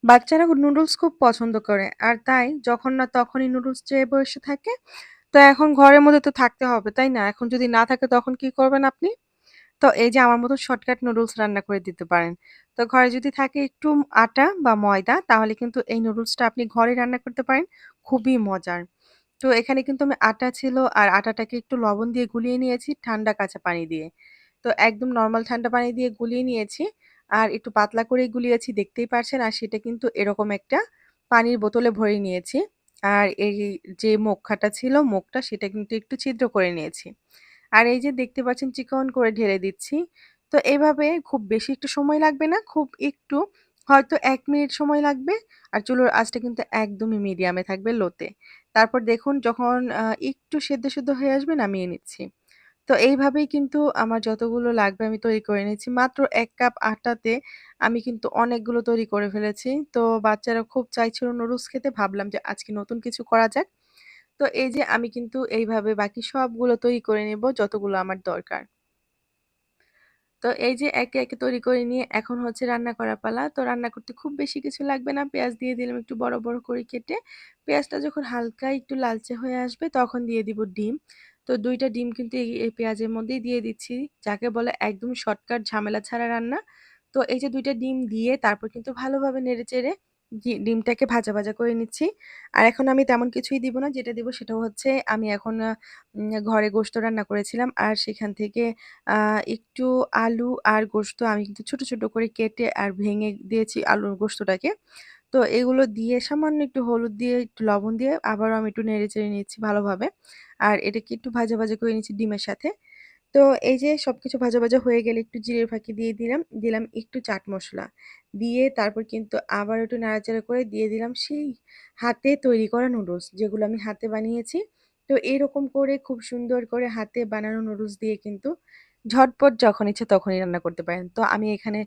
বাচ্চারা নুডলস খুব পছন্দ করে। আর তাই যখন না তখনই নুডলস চেয়ে বসে থাকে। তো এখন ঘরের মধ্যে তো থাকতে হবে, তাই না? এখন যদি না থাকে তখন কি করবেন আপনি? তো এই যে আমার মতো শর্টকাট নুডলস রান্না করে দিতে পারেন। তো ঘরে যদি থাকে একটু আটা বা ময়দা তাহলে কিন্তু এই নুডলসটা আপনি ঘরে রান্না করতে পারেন। খুবই মজার। তো এখানে কিন্তু আমি আটা ছিল আর আটাটাকে একটু লবণ দিয়ে গুলিয়ে নিয়েছি ঠান্ডা কাঁচা পানি দিয়ে। তো একদম নরমাল ঠান্ডা পানি দিয়ে গুলিয়ে নিয়েছি। আর একটু পাতলা করেই গুলিয়েছি দেখতেই পারছেন। আর সেটা কিন্তু এরকম একটা পানির বোতলে ভরে নিয়েছি। আর এই যে মুখাটা ছিল মুখটা সেটা কিন্তু একটু ছিদ্র করে নিয়েছি। আর এই যে দেখতে পাচ্ছেন চিকন করে ঢেলে দিচ্ছি। তো এভাবে খুব বেশি একটু সময় লাগবে না। খুব একটু হয়তো ১ মিনিট সময় লাগবে। আর চুলোর আঁচটা কিন্তু একদমই মিডিয়ামে থাকবে লোতে। তারপর দেখুন যখন একটু সেদ্ধ হয়ে আসবে নামিয়ে নিচ্ছি। তো এইভাবেই কিন্তু আমার যতগুলো লাগবে আমি তৈরি করে নিচ্ছি। মাত্র ১ কাপ আটাতে আমি কিন্তু অনেকগুলো তৈরি করে ফেলেছি। তো বাচ্চারা খুব চাইছিল নুডলস খেতে। ভাবলাম যে আজকে নতুন কিছু করা যাক। তো এই যে আমি কিন্তু এইভাবে বাকি সবগুলো তৈরি করে নেব যতগুলো আমার দরকার। তো এই যে একে তৈরি করে নিয়ে এখন হচ্ছে রান্না করার পালা। তো রান্না করতে খুব বেশি কিছু লাগবে না। পেঁয়াজ দিয়ে দিলাম একটু বড় করে কেটে। পেঁয়াজটা যখন হালকা একটু লালচে হয়ে আসবে তখন দিয়ে দিব ডিম। তো ২ টা ডিম কিন্তু এই পেঁয়াজের মধ্যেই দিয়ে দিচ্ছি। যাকে বলে একদম শর্টকাট ঝামেলা ছাড়া রান্না। তো এই যে ২ টা ডিম দিয়ে তারপর কিন্তু ভালোভাবে নেড়েচেড়ে ডিমটাকে ভাজা করে নিচ্ছি। আর এখন আমি তেমন কিছুই দিব না। যেটা দিব সেটা হচ্ছে আমি এখন ঘরে গোশত রান্না করেছিলাম। আর সেখান থেকে আ একটু আলু আর গোশত আমি কিন্তু ছোট করে কেটে আর ভেঙে দিয়েছি আলুর গোশতটাকে। তো এগুলো দিয়ে সামান্য একটু হলুদ দিয়ে, একটু লবণ দিয়ে আবারও আমি একটু নেড়েচেড়ে নিচ্ছি ভালোভাবে। আর এটাকে একটু ভাজা করে নিচ্ছি ডিমের সাথে। তো এই যে সবকিছু ভাজা হয়ে গেলে একটু জিরে ফাঁকি দিয়ে দিলাম। দিলাম একটু চাট মসলা। দিয়ে তারপর কিন্তু আবার একটু নাড়াচাড়া করে দিয়ে দিলাম সেই হাতে তৈরি করা নুডলস যেগুলো আমি হাতে বানিয়েছি। তো এরকম করে খুব সুন্দর করে হাতে বানানো নুডলস দিয়ে কিন্তু ঝটপট যখন ইচ্ছে তখনই রান্না করতে পারেন। তো আমি এখানে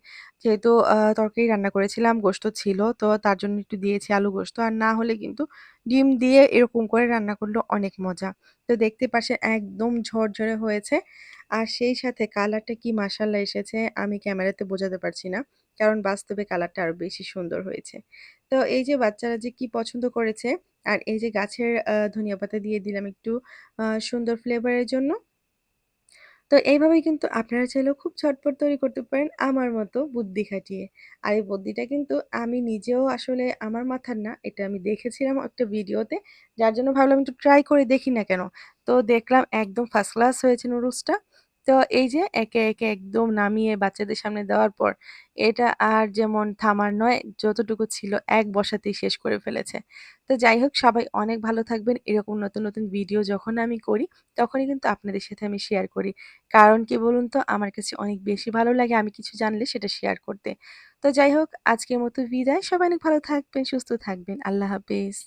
যেহেতু তরকারি রান্না করেছিলাম, গোশত ছিল তো তার জন্য একটু দিয়েছি আলু গোশত। আর না হলে কিন্তু ডিম দিয়ে এরকম করে রান্না করলেও অনেক মজা। তো দেখতে পাচ্ছেন একদম ঝরঝরে হয়েছে। আর সেই সাথে কালারটা কি মাশাআল্লাহ এসেছে আমি ক্যামেরাতে বোঝাতে পারছি না। কারণ বাস্তবে কালারটা আরো বেশি সুন্দর হয়েছে। তো এই যে বাচ্চারা যে কি পছন্দ করেছে আর এই যে গাছের ধনিয়া পাতা দিয়ে দিলাম একটু সুন্দর ফ্লেভার এর জন্য। তো এইভাবেই কিন্তু আপনারা চাইলেও খুব ঝটপট তৈরি করতে পারেন আমার মতো বুদ্ধি খাটিয়ে। আর এই বুদ্ধিটা কিন্তু আমি নিজেও আসলে আমার মাথার না, এটা আমি দেখেছিলাম একটা ভিডিওতে। যার জন্য ভাবলাম একটু ট্রাই করে দেখি না কেন? তো দেখলাম একদম ফার্স্ট ক্লাস হয়েছে নুডলসটা। তো এই যে একে একদম নামিয়ে বাচ্চাদের সামনে দেওয়ার পর এটা আর যেমন থামার নয়, যতটুকু ছিল এক বসাতেই শেষ করে ফেলেছে। তো যাই হোক সবাই অনেক ভালো থাকবেন। এরকম নতুন ভিডিও যখন আমি করি তখনই কিন্তু আপনাদের সাথে আমি শেয়ার করি। কারণ কি বলুন তো? আমার কাছে অনেক বেশি ভালো লাগে আমি কিছু জানলে সেটা শেয়ার করতে। তো যাই হোক আজকের মতো বিদায়। সবাই অনেক ভালো থাকবেন, সুস্থ থাকবেন। আল্লাহ হাফেজ।